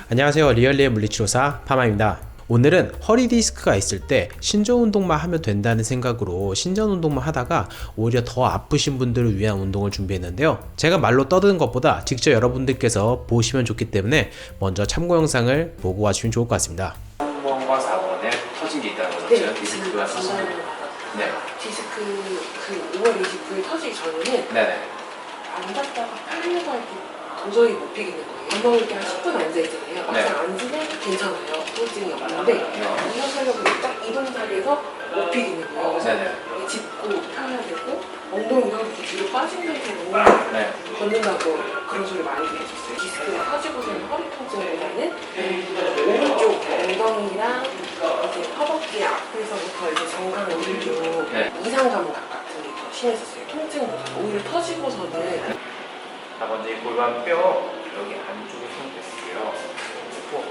안녕하세요. 리얼리의 물리치료사 파마입니다. 오늘은 허리 디스크가 있을 때 신전 운동만 하면 된다는 생각으로 신전 운동만 하다가 오히려 더 아프신 분들을 위한 운동을 준비했는데요. 제가 말로 떠드는 것보다 직접 여러분들께서 보시면 좋기 때문에 먼저 참고 영상을 보고 와주시면 좋을 것 같습니다. 3번과 4번에 터진 게 있다는 거죠? 네, 디스크가 터진 게. 네. 디스크 그 5월 29일 터지기 전에는 네네. 앉았다가 펴려고 할 때 도저히 못 피겠는 거예요. 엉덩이 이렇게 한 10분 앉아있잖아요. 막상 앉으면 괜찮아요. 통증이 없는데 일어서려고 딱 이동 자리에서 못 피겠는 거예요. 그래서 네네. 짚고 펴야 되고 엉덩이가 이렇게 뒤로 빠진 상태로 네. 걷는다고 그런 소리 많이 들으셨어요. 디스크가 터지고서는 허리 통증보다는 오른쪽 엉덩이랑 이제 허벅지 앞에서부터 이제 정강 오른쪽 네. 이상감각 같은 게 더 심했었어요. 통증보다 오히려 터지고서는. 자, 먼저 이 골반 뼈 여기 안쪽에 손 댔어요. 그리고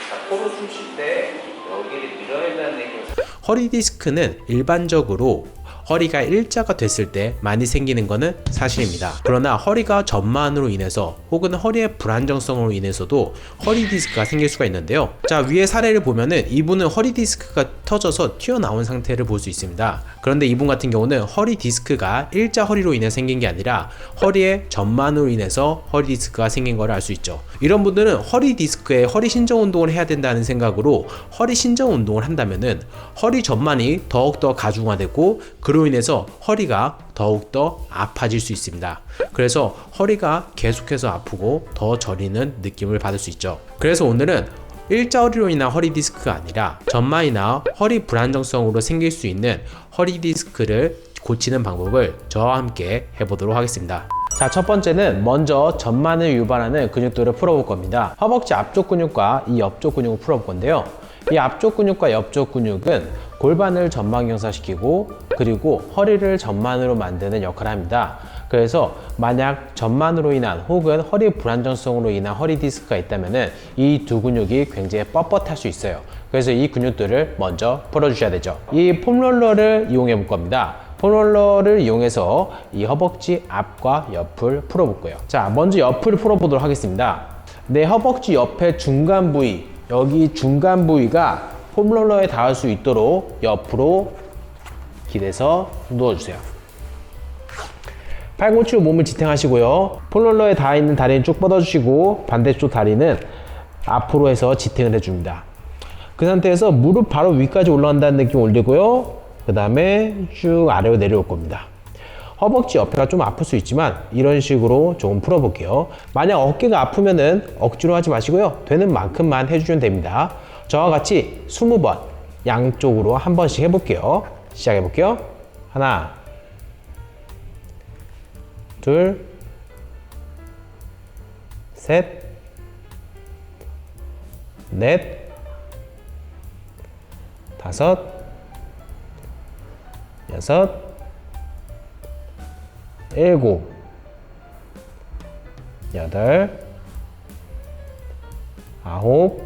자, 코로 숨 쉴 때 여기를 밀어낸다는 얘기를. 허리 디스크는 일반적으로 허리가 일자가 됐을 때 많이 생기는 것은 사실입니다. 그러나 허리가 전만으로 인해서 혹은 허리의 불안정성으로 인해서도 허리 디스크가 생길 수가 있는데요. 자, 위에 사례를 보면은 이분은 허리 디스크가 터져서 튀어나온 상태를 볼 수 있습니다. 그런데 이분 같은 경우는 허리 디스크가 일자 허리로 인해 생긴 게 아니라 허리의 전만으로 인해서 허리 디스크가 생긴 걸 알 수 있죠. 이런 분들은 허리 디스크에 허리 신정 운동을 해야 된다는 생각으로 허리 신정 운동을 한다면은 허리 전만이 더욱더 가중화되고 그로 인해서 허리가 더욱더 아파질 수 있습니다. 그래서 허리가 계속해서 아프고 더 저리는 느낌을 받을 수 있죠. 그래서 오늘은 일자 허리로 인한 허리 디스크가 아니라 전만이나 허리 불안정성으로 생길 수 있는 허리 디스크를 고치는 방법을 저와 함께 해보도록 하겠습니다. 자, 첫 번째는 먼저 전만을 유발하는 근육들을 풀어볼 겁니다. 허벅지 앞쪽 근육과 이 옆쪽 근육을 풀어볼 건데요. 이 앞쪽 근육과 옆쪽 근육은 골반을 전방경사시키고 그리고 허리를 전만으로 만드는 역할을 합니다. 그래서 만약 전만으로 인한 혹은 허리 불안정성으로 인한 허리 디스크가 있다면 이 두 근육이 굉장히 뻣뻣할 수 있어요. 그래서 이 근육들을 먼저 풀어주셔야 되죠. 이 폼롤러를 이용해 볼 겁니다. 폼롤러를 이용해서 이 허벅지 앞과 옆을 풀어볼 거예요. 자, 먼저 옆을 풀어보도록 하겠습니다. 내 허벅지 옆의 중간 부위, 여기 중간 부위가 폼롤러에 닿을 수 있도록 옆으로 기대서 누워주세요. 팔꿈치로 몸을 지탱하시고요. 폼롤러에 닿아 있는 다리는 쭉 뻗어주시고 반대쪽 다리는 앞으로 해서 지탱을 해줍니다. 그 상태에서 무릎 바로 위까지 올라간다는 느낌 올리고요. 그 다음에 쭉 아래로 내려올 겁니다. 허벅지 옆에가 좀 아플 수 있지만 이런 식으로 조금 풀어볼게요. 만약 어깨가 아프면은 억지로 하지 마시고요. 되는 만큼만 해주시면 됩니다. 저와 같이 20번 양쪽으로 한 번씩 해볼게요. 시작해볼게요. 하나, 둘, 셋, 넷, 다섯, 여섯, 일곱, 여덟, 아홉,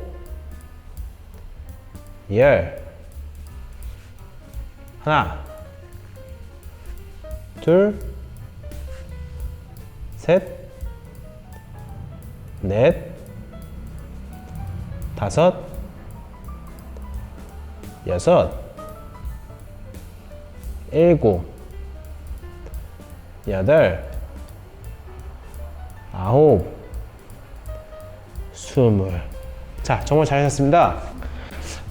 열. 하나, 둘, 셋, 넷, 다섯, 여섯, 일곱, 여덟, 아홉, 스물. 자, 정말 잘하셨습니다.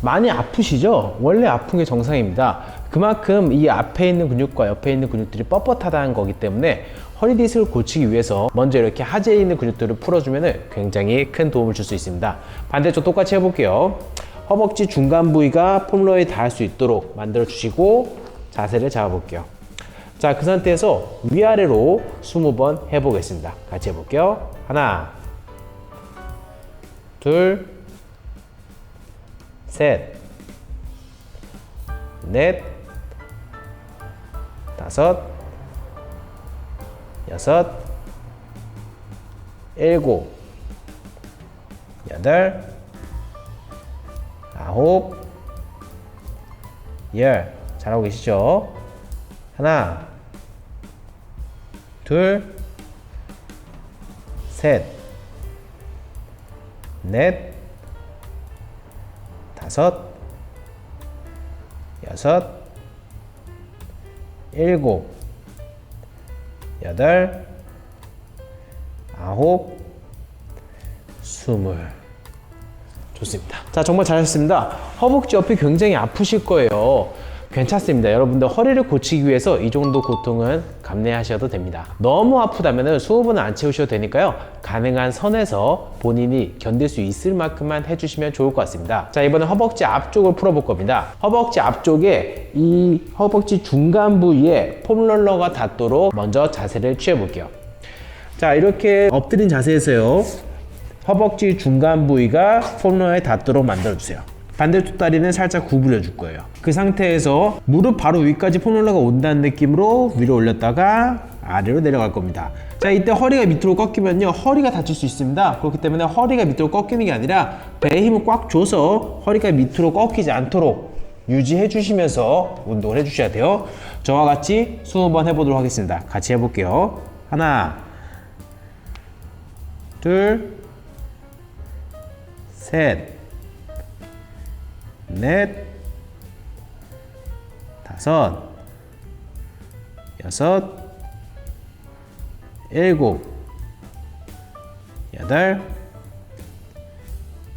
많이 아프시죠? 원래 아픈 게 정상입니다. 그만큼 이 앞에 있는 근육과 옆에 있는 근육들이 뻣뻣하다는 거기 때문에 허리 디스크를 고치기 위해서 먼저 이렇게 하지에 있는 근육들을 풀어주면 굉장히 큰 도움을 줄 수 있습니다. 반대쪽 똑같이 해볼게요. 허벅지 중간 부위가 폼롤러에 닿을 수 있도록 만들어 주시고 자세를 잡아볼게요. 자, 그 상태에서 위아래로 20번 해보겠습니다. 같이 해볼게요. 하나, 둘, 셋, 넷, 다섯, 여섯, 일곱, 여덟, 아홉, 열. 잘하고 계시죠? 하나, 둘, 셋, 넷, 다섯, 여섯, 일곱, 여덟, 아홉, 스물. 좋습니다. 자, 정말 잘하셨습니다. 허벅지 옆이 굉장히 아프실 거예요. 괜찮습니다. 여러분들 허리를 고치기 위해서 이 정도 고통은 감내하셔도 됩니다. 너무 아프다면 20분은 안 채우셔도 되니까요. 가능한 선에서 본인이 견딜 수 있을 만큼만 해주시면 좋을 것 같습니다. 자, 이번엔 허벅지 앞쪽을 풀어볼 겁니다. 허벅지 앞쪽에 이 허벅지 중간 부위에 폼롤러가 닿도록 먼저 자세를 취해볼게요. 자, 이렇게 엎드린 자세에서요. 허벅지 중간 부위가 폼롤러에 닿도록 만들어주세요. 반대쪽 다리는 살짝 구부려 줄 거예요. 그 상태에서 무릎 바로 위까지 폼롤러가 온다는 느낌으로 위로 올렸다가 아래로 내려갈 겁니다. 자, 이때 허리가 밑으로 꺾이면요, 허리가 다칠 수 있습니다. 그렇기 때문에 허리가 밑으로 꺾이는 게 아니라 배에 힘을 꽉 줘서 허리가 밑으로 꺾이지 않도록 유지해 주시면서 운동을 해 주셔야 돼요. 저와 같이 20번 해보도록 하겠습니다. 같이 해볼게요. 하나, 둘, 셋, 넷, 다섯, 여섯, 일곱, 여덟,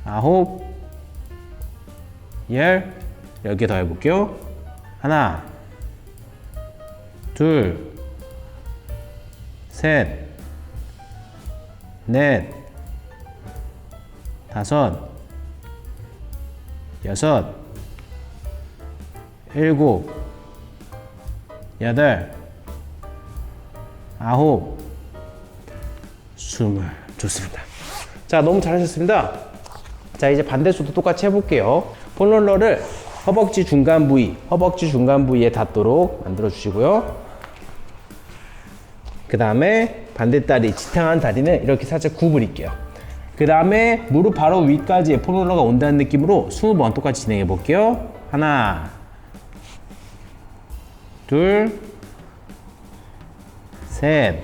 아홉, 열. 10개 더 해볼게요. 하나, 둘, 셋, 넷, 다섯, 여섯, 일곱, 여덟, 아홉, 스물. 좋습니다. 자, 너무 잘하셨습니다. 자, 이제 반대쪽도 똑같이 해볼게요. 폼롤러를 허벅지 중간 부위에 닿도록 만들어 주시고요. 그 다음에 반대다리, 지탱한 다리는 이렇게 살짝 구부릴게요. 그 다음에 무릎 바로 위까지 폼롤러가 온다는 느낌으로 20번 똑같이 진행해 볼게요. 하나, 둘, 셋,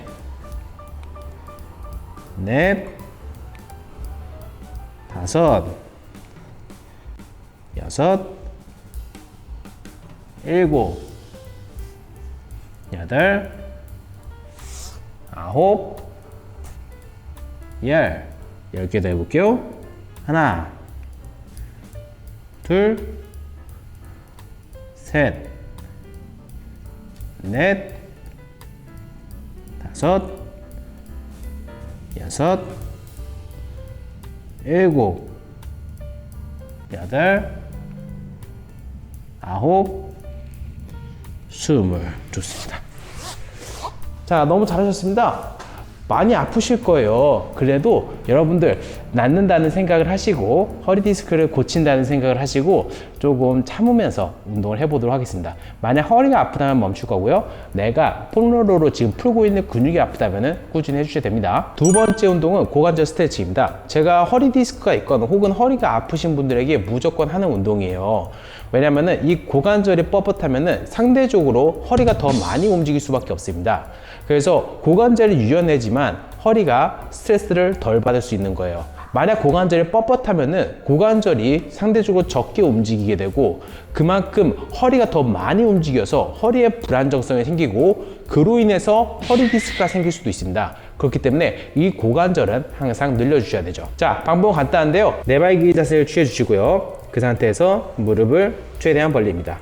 넷, 다섯, 여섯, 일곱, 여덟, 아홉, 열. 10개 더 해볼게요. 하나, 둘, 셋, 넷, 다섯, 여섯, 일곱, 여덟, 아홉, 스물. 좋습니다. 자, 너무 잘하셨습니다. 많이 아프실 거예요. 그래도 여러분들 낫는다는 생각을 하시고 허리 디스크를 고친다는 생각을 하시고 조금 참으면서 운동을 해보도록 하겠습니다. 만약 허리가 아프다면 멈출 거고요. 내가 폼롤러로 지금 풀고 있는 근육이 아프다면 꾸준히 해주셔야 됩니다. 두 번째 운동은 고관절 스트레칭입니다. 제가 허리 디스크가 있거나 혹은 허리가 아프신 분들에게 무조건 하는 운동이에요. 왜냐면은 이 고관절이 뻣뻣하면은 상대적으로 허리가 더 많이 움직일 수밖에 없습니다. 그래서 고관절이 유연해지만 허리가 스트레스를 덜 받을 수 있는 거예요. 만약 고관절이 뻣뻣하면은 고관절이 상대적으로 적게 움직이게 되고 그만큼 허리가 더 많이 움직여서 허리에 불안정성이 생기고 그로 인해서 허리 디스크가 생길 수도 있습니다. 그렇기 때문에 이 고관절은 항상 늘려주셔야 되죠. 자, 방법은 간단한데요. 내발기 자세를 취해 주시고요. 그 상태에서 무릎을 최대한 벌립니다.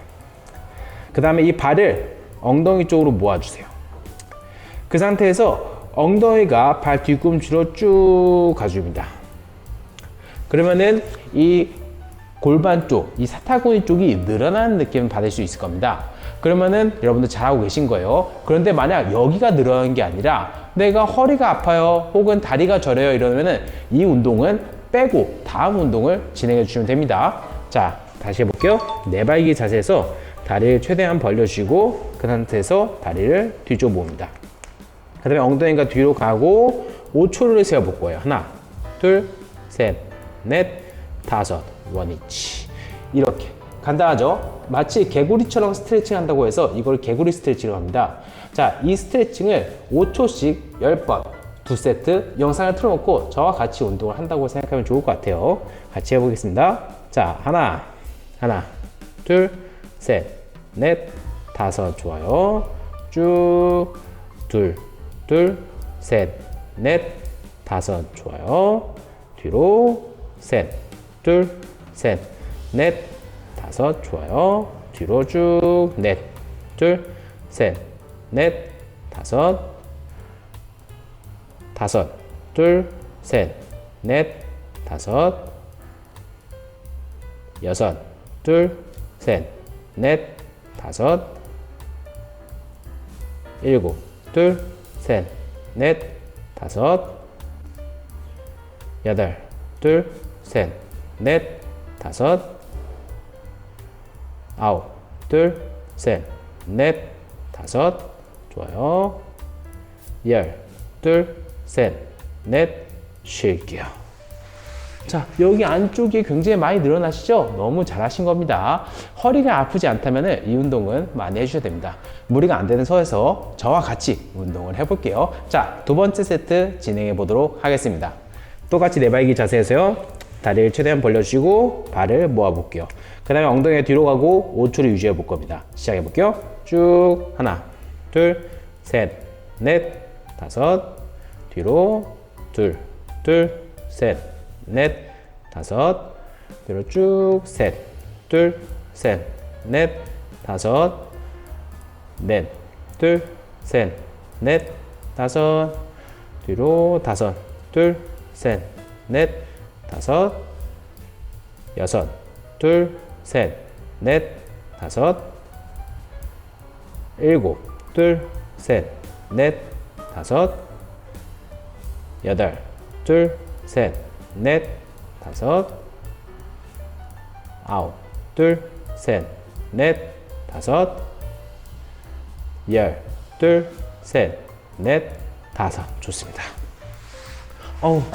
그 다음에 이 발을 엉덩이 쪽으로 모아주세요. 그 상태에서 엉덩이가 발 뒤꿈치로 쭉 가줍니다. 그러면은 이 골반 쪽, 이 사타구니 쪽이 늘어나는 느낌을 받을 수 있을 겁니다. 그러면은 여러분들 잘하고 계신 거예요. 그런데 만약 여기가 늘어나는 게 아니라 내가 허리가 아파요 혹은 다리가 저려요 이러면은 이 운동은 빼고 다음 운동을 진행해 주시면 됩니다. 자, 다시 해볼게요. 내발기 자세에서 다리를 최대한 벌려주시고 그 상태에서 다리를 뒤쪽 모읍니다. 그 다음에 엉덩이가 뒤로 가고 5초를 세어볼 거예요. 하나, 둘, 셋, 넷, 다섯, 원위치. 이렇게 간단하죠? 마치 개구리처럼 스트레칭 한다고 해서 이걸 개구리 스트레칭을 합니다. 자, 이 스트레칭을 5초씩 10번 2세트 영상을 틀어놓고 저와 같이 운동을 한다고 생각하면 좋을 것 같아요. 같이 해보겠습니다. 자, 하나, 하나, 둘, 셋, 넷, 다섯. 좋아요. 쭉. 둘, 둘, 셋, 넷, 다섯. 좋아요. 뒤로. 셋, 둘, 셋, 넷, 다섯. 좋아요. 뒤로 쭉. 넷, 둘, 셋, 넷, 다섯. 다섯, 둘, 셋, 넷, 다섯. 여섯, 둘, 셋, 넷, 다섯. 일곱, 둘, 셋, 넷, 다섯. 여덟, 둘, 셋, 넷, 다섯. 아홉, 둘, 셋, 넷, 다섯. 좋아요. 열, 둘, 셋, 넷. 쉴게요. 자, 여기 안쪽이 굉장히 많이 늘어나시죠? 너무 잘하신 겁니다. 허리가 아프지 않다면 이 운동은 많이 해주셔야 됩니다. 무리가 안 되는 선에서 저와 같이 운동을 해볼게요. 자, 두 번째 세트 진행해 보도록 하겠습니다. 똑같이 내발기 자세에서요. 다리를 최대한 벌려주시고 발을 모아볼게요. 그 다음에 엉덩이 뒤로 가고 5초를 유지해 볼 겁니다. 시작해 볼게요. 쭉. 하나, 둘, 셋, 넷, 다섯. 뒤로. 둘, 둘, 셋, 넷, 다섯. 뒤로 쭉. 셋, 둘, 셋, 넷, 다섯. 넷, 둘, 셋, 넷, 다섯. 뒤로. 다섯, 둘, 셋, 넷, 다섯. 여섯, 둘, 셋, 넷, 다섯. 일곱, 둘, 셋, 넷, 다섯. 여덟, 둘, 셋, 넷, 다섯. 아홉, 둘, 셋, 넷, 다섯. 열, 둘, 셋, 넷, 다섯. 좋습니다.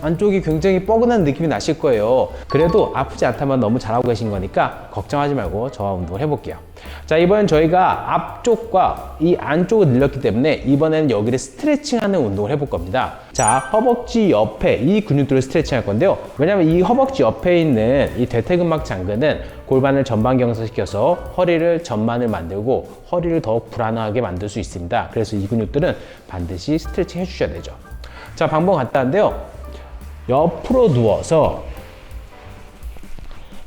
안쪽이 굉장히 뻐근한 느낌이 나실 거예요. 그래도 아프지 않다면 너무 잘하고 계신 거니까 걱정하지 말고 저와 운동을 해볼게요. 자, 이번엔 저희가 앞쪽과 이 안쪽을 늘렸기 때문에 이번에는 여기를 스트레칭하는 운동을 해볼 겁니다. 자, 허벅지 옆에 이 근육들을 스트레칭 할 건데요. 왜냐면 이 허벅지 옆에 있는 이 대퇴근막 장근은 골반을 전방 경사시켜서 허리를 전만을 만들고 허리를 더 불안하게 만들 수 있습니다. 그래서 이 근육들은 반드시 스트레칭 해주셔야 되죠. 자, 방법 간단한데요. 옆으로 누워서,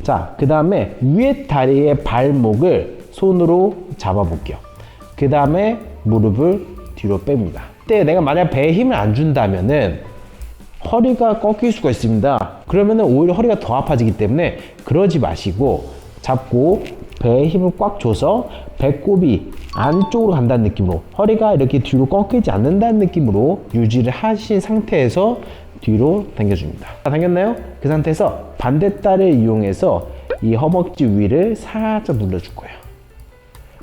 자, 그 다음에 위에 다리의 발목을 손으로 잡아 볼게요. 그 다음에 무릎을 뒤로 뺍니다. 이때 내가 만약 배에 힘을 안 준다면은 허리가 꺾일 수가 있습니다. 그러면은 오히려 허리가 더 아파지기 때문에 그러지 마시고 잡고 배에 힘을 꽉 줘서 배꼽이 안쪽으로 간다는 느낌으로, 허리가 이렇게 뒤로 꺾이지 않는다는 느낌으로 유지를 하신 상태에서 뒤로 당겨줍니다. 당겼나요? 그 상태에서 반대다리를 이용해서 이 허벅지 위를 살짝 눌러줄 거예요.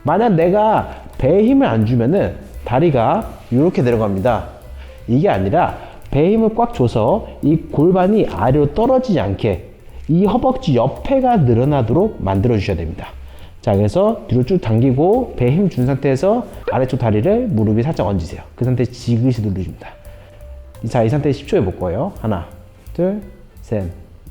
만약 내가 배에 힘을 안 주면은 다리가 이렇게 내려갑니다. 이게 아니라 배에 힘을 꽉 줘서 이 골반이 아래로 떨어지지 않게 이 허벅지 옆에가 늘어나도록 만들어 주셔야 됩니다. 자, 그래서 뒤로 쭉 당기고 배에 힘 준 상태에서 아래쪽 다리를 무릎이 살짝 얹으세요. 그 상태에서 지그시 눌러줍니다. 자, 이 상태에서 10초 해볼 거예요. 하나, 둘, 셋,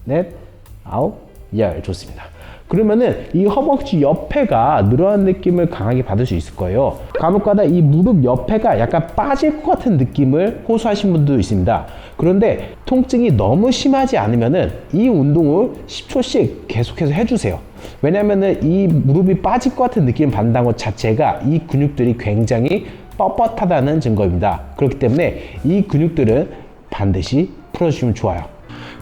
넷, 아홉, 열. 좋습니다. 그러면은 이 허벅지 옆에가 늘어난 느낌을 강하게 받을 수 있을 거예요. 간혹가다 이 무릎 옆에가 약간 빠질 것 같은 느낌을 호소하신 분도 있습니다. 그런데 통증이 너무 심하지 않으면은 이 운동을 10초씩 계속해서 해주세요. 왜냐면은 이 무릎이 빠질 것 같은 느낌을 받는다는 것 자체가 이 근육들이 굉장히 뻣뻣하다는 증거입니다. 그렇기 때문에 이 근육들은 반드시 풀어주시면 좋아요.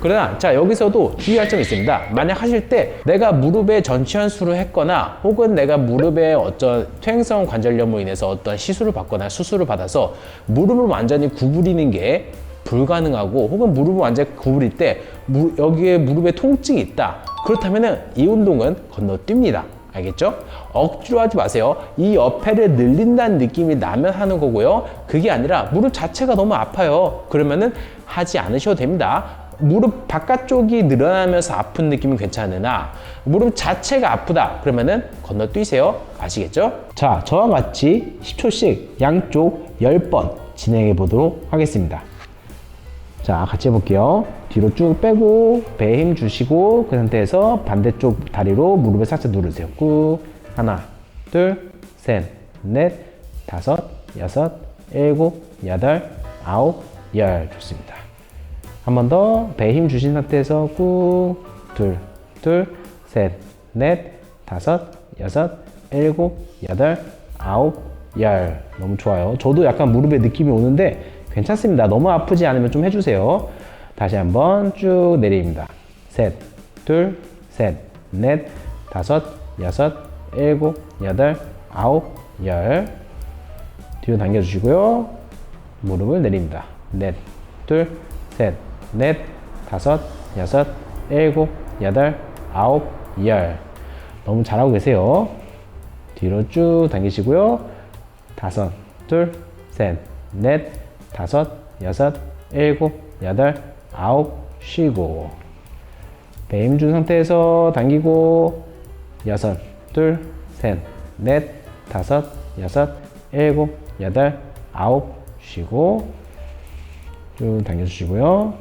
그러나 자, 여기서도 주의할 점이 있습니다. 만약 하실 때 내가 무릎에 전치현수를 했거나 혹은 내가 무릎에 어떤 퇴행성 관절염으로 인해서 어떤 시술을 받거나 수술을 받아서 무릎을 완전히 구부리는 게 불가능하고 혹은 무릎을 완전히 구부릴 때 여기에 무릎에 통증이 있다. 그렇다면 이 운동은 건너뜁니다. 알겠죠? 억지로 하지 마세요. 이 옆에를 늘린다는 느낌이 나면 하는 거고요. 그게 아니라 무릎 자체가 너무 아파요. 그러면은 하지 않으셔도 됩니다. 무릎 바깥쪽이 늘어나면서 아픈 느낌은 괜찮으나 무릎 자체가 아프다 그러면은 건너뛰세요. 아시겠죠? 자, 저와 같이 10초씩 양쪽 10번 진행해 보도록 하겠습니다. 자, 같이 해볼게요. 뒤로 쭉 빼고 배에 힘 주시고 그 상태에서 반대쪽 다리로 무릎을 살짝 누르세요. 꾹. 하나, 둘, 셋, 넷, 다섯, 여섯, 일곱, 여덟, 아홉, 열. 좋습니다. 한 번 더 배에 힘 주신 상태에서 꾹. 둘, 셋, 넷, 다섯, 여섯, 일곱, 여덟, 아홉, 열. 너무 좋아요. 저도 약간 무릎에 느낌이 오는데 괜찮습니다. 너무 아프지 않으면 좀 해주세요. 다시 한번 쭉 내립니다. 셋, 둘, 셋, 넷, 다섯, 여섯, 일곱, 여덟, 아홉, 열. 뒤로 당겨주시고요. 무릎을 내립니다. 넷, 둘, 셋, 넷, 다섯, 여섯, 일곱, 여덟, 아홉, 열. 너무 잘하고 계세요. 뒤로 쭉 당기시고요. 다섯, 둘, 셋, 넷, 다섯, 여섯, 일곱, 여덟, 아홉, 쉬고. 배 힘 준 상태에서 당기고, 여섯, 둘, 셋, 넷, 다섯, 여섯, 일곱, 여덟, 아홉, 쉬고. 쭉 당겨주시고요.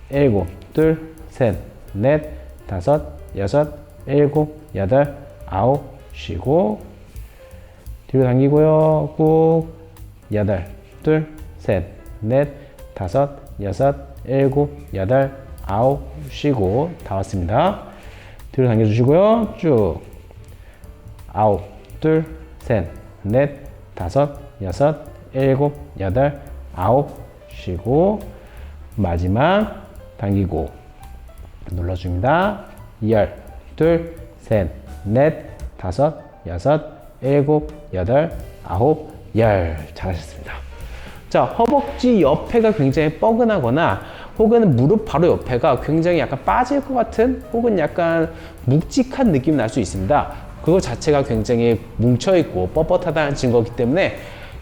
일곱, 둘, 셋, 넷, 다섯, 여섯, 일곱, 여덟, 아홉, 쉬고. 뒤로 당기고요. 꾹. 여덟, 둘, 셋, 넷, 다섯, 여섯, 일곱, 여덟, 아홉, 쉬고. 다 왔습니다. 뒤로 당겨주시고요. 쭉. 아홉, 둘, 셋, 넷, 다섯, 여섯, 일곱, 여덟, 아홉, 쉬고. 마지막 당기고 눌러줍니다. 열, 둘, 셋, 넷, 다섯, 여섯, 일곱, 여덟, 아홉, 열. 잘하셨습니다. 자, 허벅지 옆에가 굉장히 뻐근하거나 혹은 무릎 바로 옆에가 굉장히 약간 빠질 것 같은 혹은 약간 묵직한 느낌이 날 수 있습니다. 그거 자체가 굉장히 뭉쳐있고 뻣뻣하다는 증거이기 때문에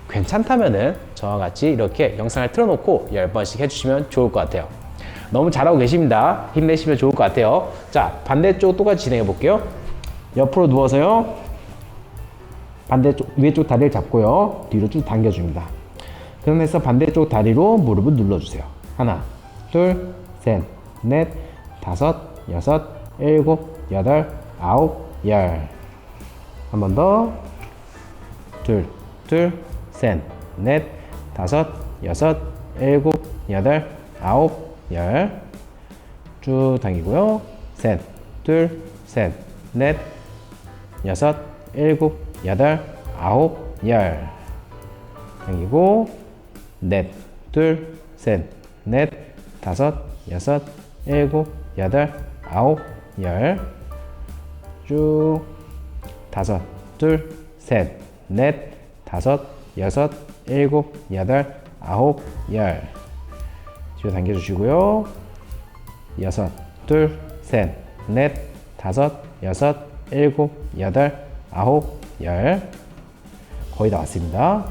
괜찮다면은 저와 같이 이렇게 영상을 틀어놓고 10번씩 해주시면 좋을 것 같아요. 너무 잘하고 계십니다. 힘내시면 좋을 것 같아요. 자, 반대쪽 똑같이 진행해 볼게요. 옆으로 누워서요. 반대쪽 위쪽 다리를 잡고요. 뒤로 쭉 당겨줍니다. 그러면서 반대쪽 다리로 무릎을 눌러주세요. 하나, 둘, 셋, 넷, 다섯, 여섯, 일곱, 여덟, 아홉, 열. 한 번 더. 둘, 셋, 넷, 다섯, 여섯, 일곱, 여덟, 아홉, 열. 쭉 당기고요. 셋, 둘, 셋, 넷, 여섯, 일곱, 여덟, 아홉, 열. 당기고 넷, 둘, 셋, 넷, 다섯, 여섯, 일곱, 여덟, 아홉, 열. 쭉. 다섯, 둘, 셋, 넷, 다섯, 여섯, 일곱, 여덟, 아홉, 열. 뒤로 당겨주시고요. 여섯, 둘, 셋, 넷, 다섯, 여섯, 일곱, 여덟, 아홉, 열. 거의 다 왔습니다.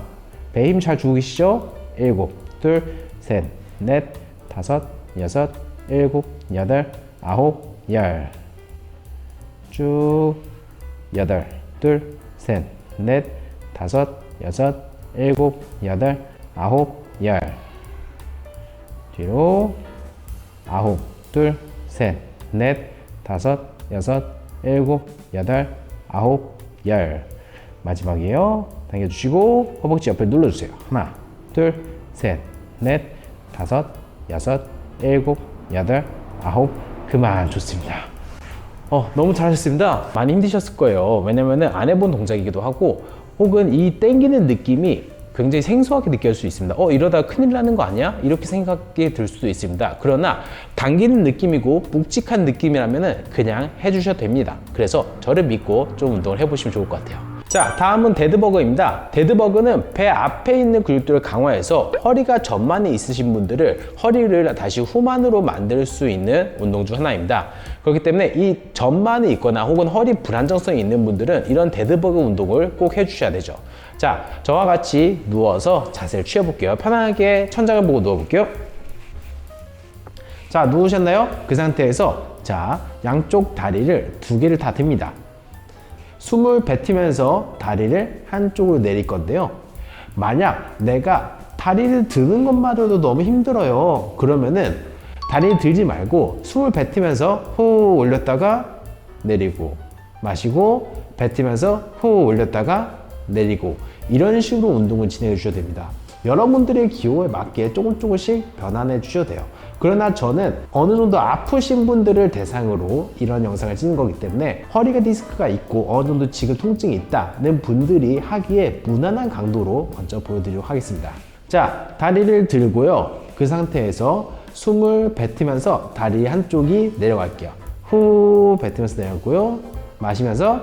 배 힘 잘 주고 계시죠? 일곱, 둘, 셋, 넷, 다섯, 여섯, 일곱, 여덟, 아홉, 열. 쭉. 여덟, 둘, 셋, 넷, 다섯, 여섯, 일곱, 여덟, 아홉, 열. 뒤로. 아홉, 둘, 셋, 넷, 다섯, 여섯, 일곱, 여덟, 아홉, 열. 마지막이에요. 당겨주시고 허벅지 옆에 눌러주세요. 하나, 둘, 셋, 넷, 다섯, 여섯, 일곱, 여덟, 아홉. 그만. 좋습니다. 너무 잘하셨습니다. 많이 힘드셨을 거예요. 왜냐면은 안 해본 동작이기도 하고 혹은 이 땡기는 느낌이 굉장히 생소하게 느껴질 수 있습니다. 이러다 큰일 나는 거 아니야? 이렇게 생각이 들 수도 있습니다. 그러나 당기는 느낌이고 묵직한 느낌이라면은 그냥 해주셔도 됩니다. 그래서 저를 믿고 좀 운동을 해보시면 좋을 것 같아요. 자, 다음은 데드버그입니다. 데드버그는 배 앞에 있는 근육들을 강화해서 허리가 전만이 있으신 분들을 허리를 다시 후만으로 만들 수 있는 운동 중 하나입니다. 그렇기 때문에 이 전만이 있거나 혹은 허리 불안정성이 있는 분들은 이런 데드버그 운동을 꼭 해주셔야 되죠. 자, 저와 같이 누워서 자세를 취해볼게요. 편하게 천장을 보고 누워볼게요. 자, 누우셨나요? 그 상태에서 자, 양쪽 다리를 두 개를 다 듭니다. 숨을 뱉으면서 다리를 한쪽으로 내릴 건데요. 만약 내가 다리를 드는 것만으로도 너무 힘들어요. 그러면은 다리를 들지 말고 숨을 뱉으면서 후 올렸다가 내리고, 마시고 뱉으면서 후 올렸다가 내리고, 이런 식으로 운동을 진행해 주셔야 됩니다. 여러분들의 기호에 맞게 조금씩 변환해 주셔도 돼요. 그러나 저는 어느 정도 아프신 분들을 대상으로 이런 영상을 찍는 거기 때문에 허리가 디스크가 있고 어느 정도 지금 통증이 있다는 분들이 하기에 무난한 강도로 먼저 보여드리도록 하겠습니다. 자, 다리를 들고요. 그 상태에서 숨을 뱉으면서 다리 한쪽이 내려갈게요. 후 뱉으면서 내려가고요. 마시면서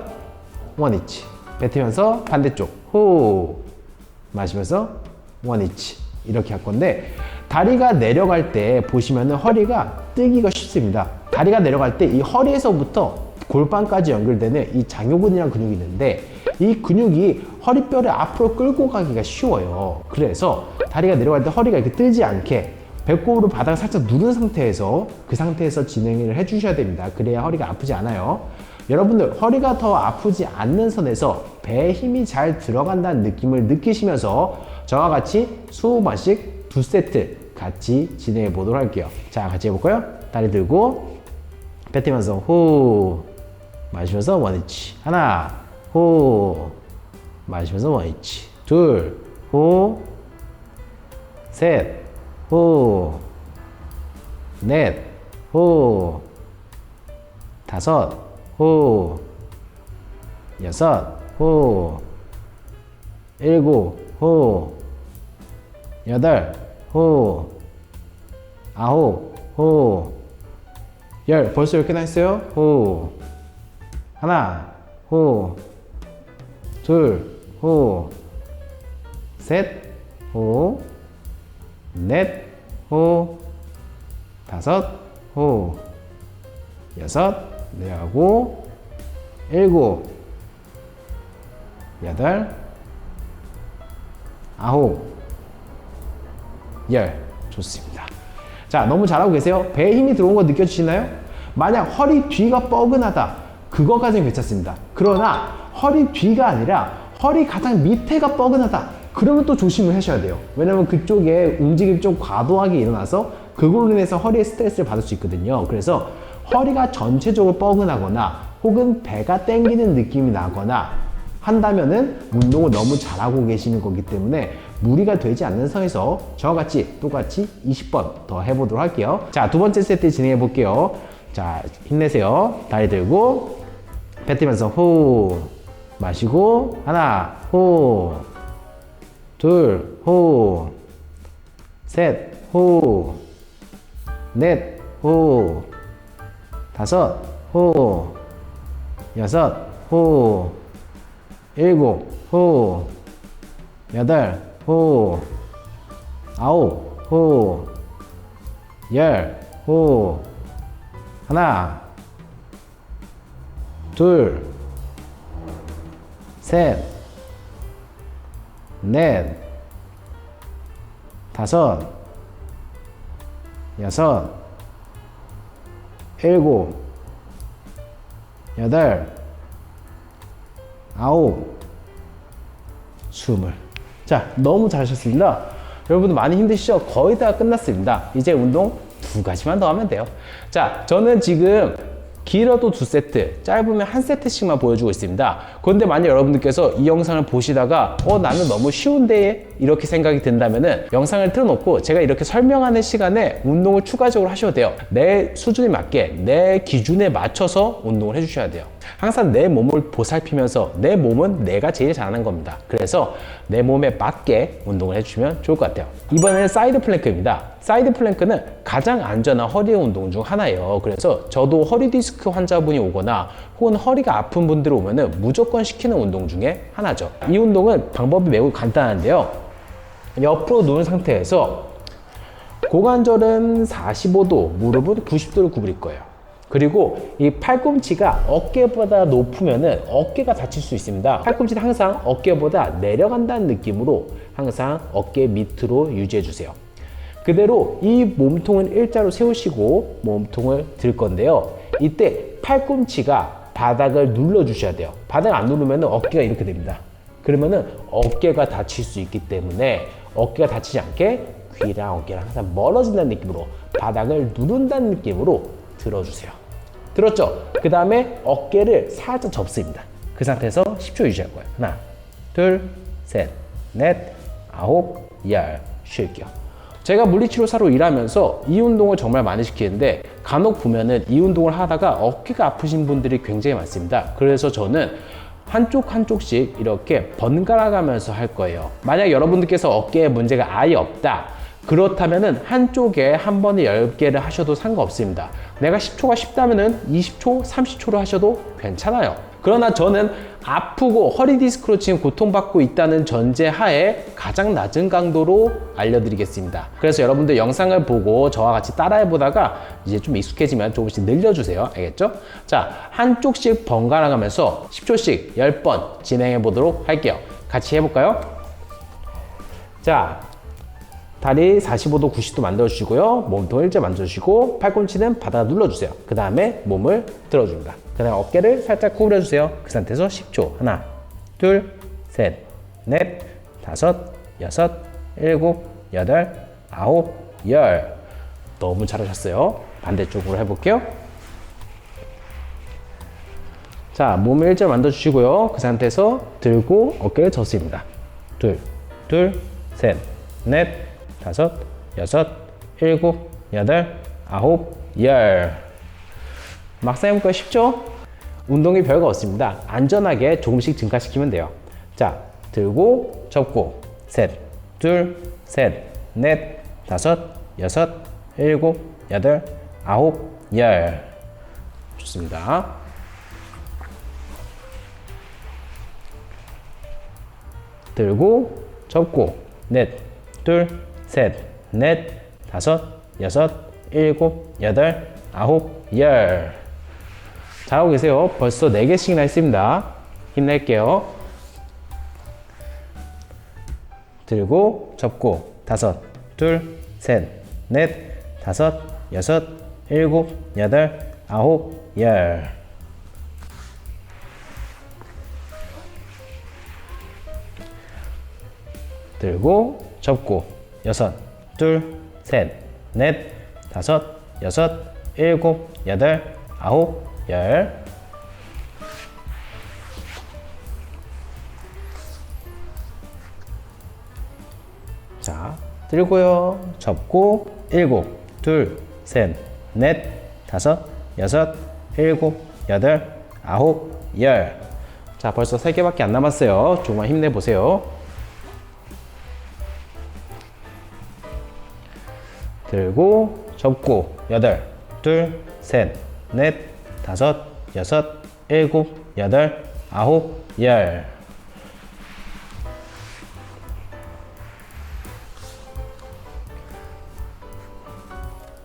원위치, 뱉으면서 반대쪽 후, 마시면서 원위치, 이렇게 할 건데, 다리가 내려갈 때 보시면은 허리가 뜨기가 쉽습니다. 다리가 내려갈 때 이 허리에서부터 골반까지 연결되는 이 장요근이라는 근육이 있는데, 이 근육이 허리뼈를 앞으로 끌고 가기가 쉬워요. 그래서 다리가 내려갈 때 허리가 이렇게 뜨지 않게 배꼽으로 바닥을 살짝 누른 상태에서 그 상태에서 진행을 해 주셔야 됩니다. 그래야 허리가 아프지 않아요. 여러분들 허리가 더 아프지 않는 선에서 배에 힘이 잘 들어간다는 느낌을 느끼시면서 저와 같이 20번씩 2세트 같이 진행해 보도록 할게요. 자, 같이 해볼까요? 다리 들고 뱉으면서 후, 마시면서 원위치, 하나, 후, 마시면서 원위치, 둘, 후, 셋, 후, 넷, 후, 다섯, 후, 여섯, 후, 일곱, 후, 여덟, 후, 아홉, 후, 열. 벌써 이렇게 나 있어요? 후, 하나, 후, 둘, 후, 셋, 후, 넷, 후, 다섯, 후, 여섯, 내하고, 일곱, 여덟, 아홉, 열. 좋습니다. 자, 너무 잘하고 계세요. 배에 힘이 들어온 거 느껴지시나요? 만약 허리 뒤가 뻐근하다, 그거까지는 괜찮습니다. 그러나 허리 뒤가 아니라 허리 가장 밑에가 뻐근하다, 그러면 또 조심을 하셔야 돼요. 왜냐면 그쪽에 움직임이 좀 과도하게 일어나서 그걸로 인해서 허리에 스트레스를 받을 수 있거든요. 그래서 허리가 전체적으로 뻐근하거나 혹은 배가 땡기는 느낌이 나거나 한다면은 운동을 너무 잘하고 계시는 거기 때문에 무리가 되지 않는 선에서 저와 같이 똑같이 20번 더 해보도록 할게요. 자, 두 번째 세트 진행해 볼게요. 자, 힘내세요. 다리 들고 뱉으면서 후, 마시고, 하나, 후, 둘, 후, 셋, 후, 넷, 후, 다섯, 후, 여섯, 후, 일곱, 후, 여덟, 후, 아홉, 후, 열, 후, 하나, 둘, 셋, 넷, 다섯, 여섯, 일곱, 여덟, 아홉, 20. 자, 너무 잘하셨습니다. 여러분들 많이 힘드시죠? 거의 다 끝났습니다. 이제 운동 2가지만 더 하면 돼요. 자, 저는 지금 길어도 2세트, 짧으면 1세트씩만 보여주고 있습니다. 그런데 만약 여러분들께서 이 영상을 보시다가 나는 너무 쉬운데 이렇게 생각이 든다면은 영상을 틀어놓고 제가 이렇게 설명하는 시간에 운동을 추가적으로 하셔도 돼요. 내 수준에 맞게, 내 기준에 맞춰서 운동을 해주셔야 돼요. 항상 내 몸을 보살피면서 내 몸은 내가 제일 잘하는 겁니다. 그래서 내 몸에 맞게 운동을 해주시면 좋을 것 같아요. 이번에는 사이드 플랭크입니다. 사이드 플랭크는 가장 안전한 허리 운동 중 하나예요. 그래서 저도 허리 디스크 환자분이 오거나 혹은 허리가 아픈 분들이 오면은 무조건 시키는 운동 중에 하나죠. 이 운동은 방법이 매우 간단한데요. 옆으로 누운 상태에서 고관절은 45도, 무릎은 90도를 구부릴 거예요. 그리고 이 팔꿈치가 어깨보다 높으면은 어깨가 다칠 수 있습니다. 팔꿈치는 항상 어깨보다 내려간다는 느낌으로 항상 어깨 밑으로 유지해 주세요. 그대로 이 몸통은 일자로 세우시고 몸통을 들 건데요. 이때 팔꿈치가 바닥을 눌러 주셔야 돼요. 바닥 안 누르면 어깨가 이렇게 됩니다. 그러면은 어깨가 다칠 수 있기 때문에 어깨가 다치지 않게 귀랑 어깨랑 항상 멀어진다는 느낌으로 바닥을 누른다는 느낌으로 들어주세요. 들었죠? 그 다음에 어깨를 살짝 접습니다. 그 상태에서 10초 유지할 거예요. 하나, 둘, 셋, 넷, 아홉, 열. 쉴게요. 제가 물리치료사로 일하면서 이 운동을 정말 많이 시키는데 간혹 보면은 이 운동을 하다가 어깨가 아프신 분들이 굉장히 많습니다. 그래서 저는 한쪽씩 이렇게 번갈아 가면서 할 거예요. 만약 여러분들께서 어깨에 문제가 아예 없다, 그렇다면은 한쪽에 한 번에 10개를 하셔도 상관없습니다. 내가 10초가 쉽다면은 20초, 30초로 하셔도 괜찮아요. 그러나 저는 아프고 허리 디스크로 지금 고통받고 있다는 전제 하에 가장 낮은 강도로 알려드리겠습니다. 그래서 여러분들 영상을 보고 저와 같이 따라해 보다가 이제 좀 익숙해지면 조금씩 늘려주세요. 알겠죠? 자, 한쪽씩 번갈아 가면서 10초씩 10번 진행해 보도록 할게요. 같이 해볼까요? 자, 다리 45도, 90도 만들어주시고요. 몸통 일자 만들어주시고 팔꿈치는 바닥 눌러주세요. 그 다음에 몸을 들어줍니다. 그 다음에 어깨를 살짝 구부려주세요. 그 상태에서 10초. 하나, 둘, 셋, 넷, 다섯, 여섯, 일곱, 여덟, 아홉, 열. 너무 잘하셨어요. 반대쪽으로 해볼게요. 자, 몸을 일자 만들어주시고요. 그 상태에서 들고 어깨를 젖습니다. 둘, 셋, 넷, 다섯, 여섯, 일곱, 여덟, 아홉, 열. 막상 해볼까요? 쉽죠? 운동이 별거 없습니다. 안전하게 조금씩 증가시키면 돼요. 자, 들고 접고 셋, 둘, 셋, 넷, 다섯, 여섯, 일곱, 여덟, 아홉, 열. 좋습니다. 들고 접고 넷, 둘, 셋, 넷, 다섯, 여섯, 일곱, 여덟, 아홉, 열. 잘하고 계세요. 벌써 4개씩이나 했습니다. 힘낼게요. 들고 접고 다섯, 둘, 셋, 넷, 다섯, 여섯, 일곱, 여덟, 아홉, 열. 들고 접고 여섯, 둘, 셋, 넷, 다섯, 여섯, 일곱, 여덟, 아홉, 열. 자, 들고요. 접고 일곱, 둘, 셋, 넷, 다섯, 여섯, 일곱, 여덟, 아홉, 열. 자, 벌써 3개밖에 안 남았어요. 조금만 힘내보세요. 들고 접고 여덟, 둘, 셋, 넷, 다섯, 여섯, 일곱, 여덟, 아홉, 열.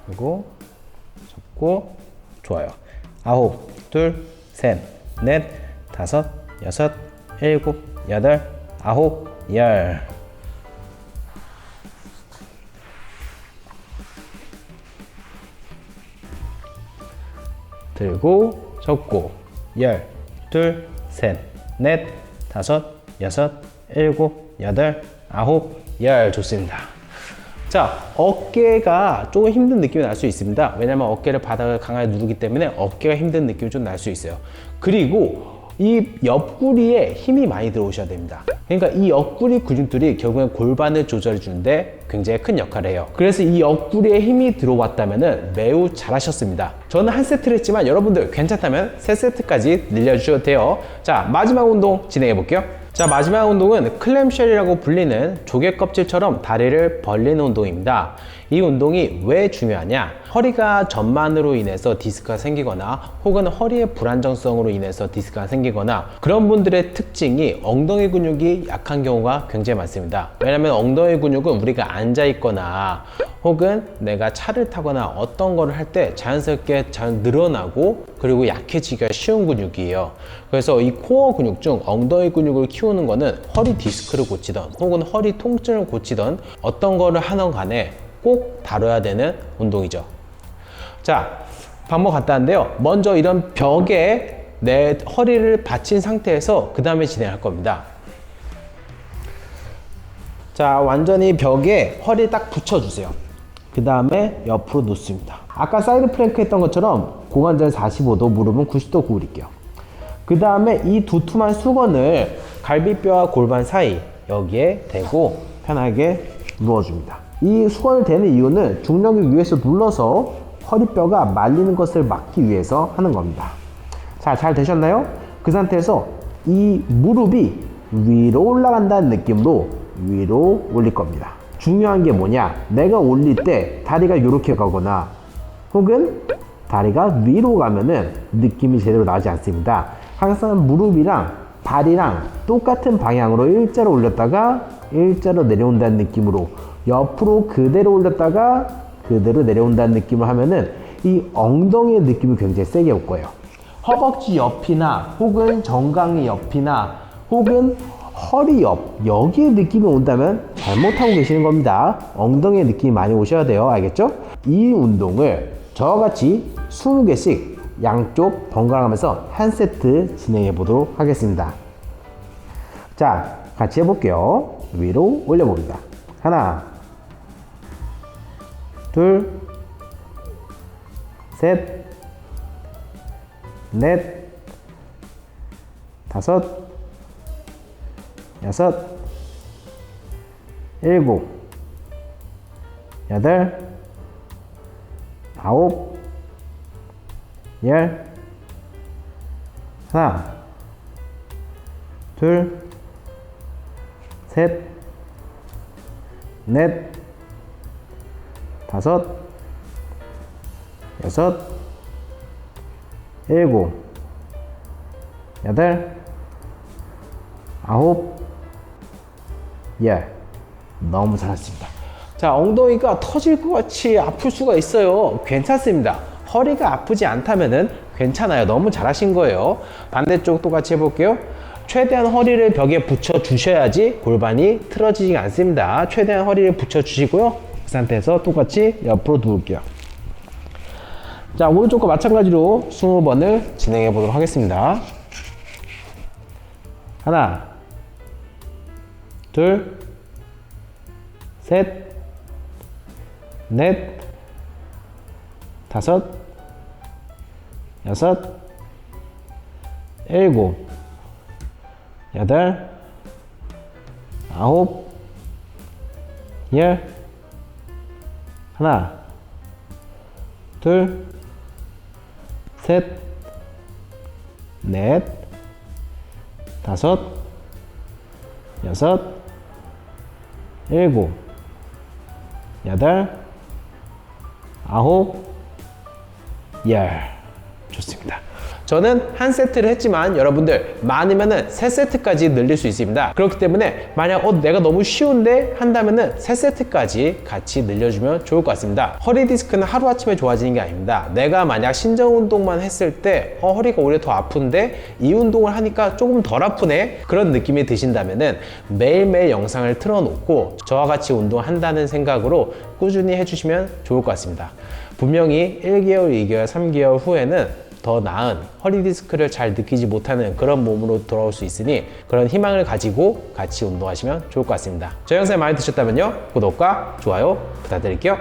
그리고 접고 좋아요. 아홉, 둘, 셋, 넷, 다섯, 여섯, 일곱, 여덟, 아홉, 열. 들고 접고 열, 둘, 셋, 넷, 다섯, 여섯, 일곱, 여덟, 아홉, 열. 좋습니다. 자, 어깨가 조금 힘든 느낌이 날 수 있습니다. 왜냐면 어깨를 바닥을 강하게 누르기 때문에 어깨가 힘든 느낌이 좀 날 수 있어요. 그리고 이 옆구리에 힘이 많이 들어오셔야 됩니다. 그러니까 이 옆구리 근육들이 결국엔 골반을 조절해 주는데 굉장히 큰 역할을 해요. 그래서 이 옆구리에 힘이 들어왔다면 매우 잘하셨습니다. 저는 한 세트를 했지만 여러분들 괜찮다면 3세트까지 늘려주셔도 돼요. 자, 마지막 운동 진행해 볼게요. 자, 마지막 운동은 클램쉘이라고 불리는 조개 껍질처럼 다리를 벌리는 운동입니다. 이 운동이 왜 중요하냐? 허리가 전만으로 인해서 디스크가 생기거나 혹은 허리의 불안정성으로 인해서 디스크가 생기거나 그런 분들의 특징이 엉덩이 근육이 약한 경우가 굉장히 많습니다. 왜냐하면 엉덩이 근육은 우리가 앉아 있거나 혹은 내가 차를 타거나 어떤 거를 할 때 자연스럽게 잘 늘어나고 그리고 약해지기가 쉬운 근육이에요. 그래서 이 코어 근육 중 엉덩이 근육을 키우는 거는 허리 디스크를 고치던 혹은 허리 통증을 고치던 어떤 거를 하는 간에 꼭 다뤄야 되는 운동이죠. 자, 방법 간단한데요. 먼저 이런 벽에 내 허리를 받친 상태에서 그 다음에 진행할 겁니다. 자, 완전히 벽에 허리 딱 붙여주세요. 그 다음에 옆으로 놓습니다. 아까 사이드 플랭크 했던 것처럼 고관절 45도, 무릎은 90도 구부릴게요. 그 다음에 이 두툼한 수건을 갈비뼈와 골반 사이 여기에 대고 편하게 누워줍니다. 이 수건을 대는 이유는 중력이 위에서 눌러서 허리뼈가 말리는 것을 막기 위해서 하는 겁니다. 자, 잘 되셨나요? 그 상태에서 이 무릎이 위로 올라간다는 느낌으로 위로 올릴 겁니다. 중요한 게 뭐냐, 내가 올릴 때 다리가 이렇게 가거나 혹은 다리가 위로 가면은 느낌이 제대로 나지 않습니다. 항상 무릎이랑 발이랑 똑같은 방향으로 일자로 올렸다가 일자로 내려온다는 느낌으로, 옆으로 그대로 올렸다가 그대로 내려온다는 느낌을 하면은 이 엉덩이의 느낌이 굉장히 세게 올 거예요. 허벅지 옆이나 혹은 정강이 옆이나 혹은 허리 옆, 여기에 느낌이 온다면 잘못하고 계시는 겁니다. 엉덩이에 느낌이 많이 오셔야 돼요. 알겠죠? 이 운동을 저와 같이 20개씩 양쪽 번갈아가면서 한 세트 진행해 보도록 하겠습니다. 자, 같이 해볼게요. 위로 올려봅니다. 하나, 둘, 셋, 넷, 다섯, 여섯, 일곱, 여덟, 아홉, 열. 하나, 둘, 셋, 넷, 다섯, 여섯, 일곱, 여덟, 아홉, 열. 너무 잘하셨습니다. 자, 엉덩이가 터질 것 같이 아플 수가 있어요. 괜찮습니다. 허리가 아프지 않다면은 괜찮아요. 너무 잘하신 거예요. 반대쪽 똑같이 해볼게요. 최대한 허리를 벽에 붙여 주셔야지 골반이 틀어지지 않습니다. 최대한 허리를 붙여 주시고요. 그 상태에서 똑같이 옆으로 누울게요. 자, 오른쪽과 마찬가지로 20번을 진행해 보도록 하겠습니다. 하나, 둘, 셋, 넷, 다섯, 여섯, 일곱, 여덟, 아홉, 열. 하나, 둘, 셋, 넷, 다섯, 여섯, 일곱, 여덟, 아홉, 열. 좋습니다. 저는 한 세트를 했지만 여러분들 많으면은 3세트까지 늘릴 수 있습니다. 그렇기 때문에 만약 내가 너무 쉬운데 한다면은 3세트까지 같이 늘려주면 좋을 것 같습니다. 허리 디스크는 하루아침에 좋아지는 게 아닙니다. 내가 만약 신전 운동만 했을 때 허리가 오히려 더 아픈데 이 운동을 하니까 조금 덜 아프네, 그런 느낌이 드신다면은 매일매일 영상을 틀어놓고 저와 같이 운동한다는 생각으로 꾸준히 해주시면 좋을 것 같습니다. 분명히 1개월, 2개월, 3개월 후에는 더 나은 허리 디스크를 잘 느끼지 못하는 그런 몸으로 돌아올 수 있으니 그런 희망을 가지고 같이 운동하시면 좋을 것 같습니다. 저 영상이 마음에 드셨다면요, 구독과 좋아요 부탁드릴게요.